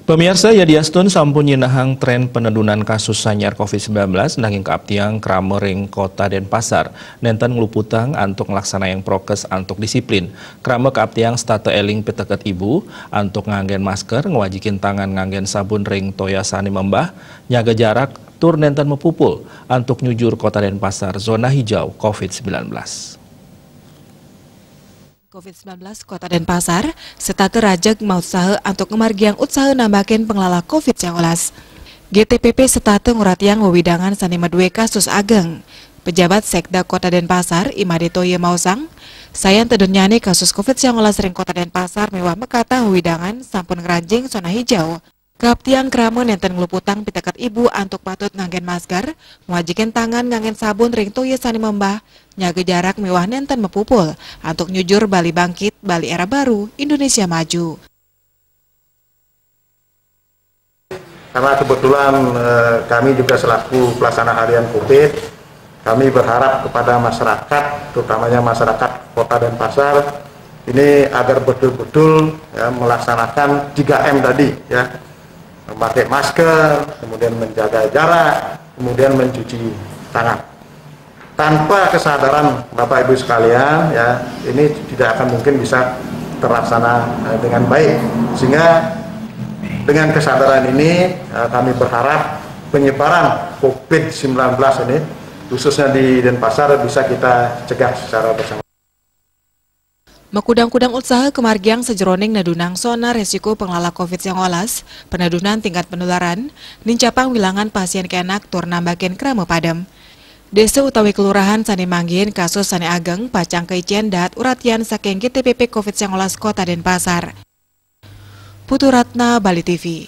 Pemirsa, Yadiastun sampun nyinahang tren penedunan kasus sanyar COVID-19 nanging keabtiang kramering kota Denpasar. Nenten ngeluputang antuk ngelaksanayang prokes antuk disiplin. Krame keabtiang state eling piteket ibu antuk nganggen masker, ngewajikin tangan nganggen sabun ring toya sani membah, nyaga jarak, tur nenten mepupul antuk nyujur kota Denpasar zona hijau COVID-19. COVID-19 Kota Denpasar, serta terajak mau usaha untuk ngemargiang usaha nambahin pengelola COVID-19. GTPP serta nguratiang wewidangan sani medue kasus ageng. Pejabat Sekda Kota Denpasar, Imadito Ye Mausang, sayan tedunyane kasus COVID-19 ring Kota Denpasar mewah mekata wewidangan sampun ngeranjing zona hijau. Keabtiang krame nenten ngeluputang piteket ibu antuk patut nganggen masker, mewajikan tangan nganggen sabun ring toya sani membah, nyaga jarak mewah nenten mepupul, antuk nyujur Bali bangkit, Bali era baru, Indonesia maju. Karena kebetulan kami juga selaku pelaksana harian COVID, kami berharap kepada masyarakat, terutamanya masyarakat Kota Denpasar, ini agar betul-betul ya, melaksanakan 3M tadi, ya. Memakai masker, kemudian menjaga jarak, kemudian mencuci tangan. Tanpa kesadaran Bapak Ibu sekalian, ya ini tidak akan mungkin bisa terlaksana dengan baik. Sehingga dengan kesadaran ini kami berharap penyebaran COVID-19 ini, khususnya di Denpasar, bisa kita cegah secara bersama. Mekudang-kudang usaha kemargiang sejeroning nadunang zona resiko pengelola COVID-19, penadunan tingkat penularan, nincapang wilangan pasien kenak tur nambakin krame padem. Desa utawi kelurahan sani manggien kasus sani ageng pacang keician dat uratian saking GTPP COVID-19 Kota Denpasar. Putu Ratna, Bali TV.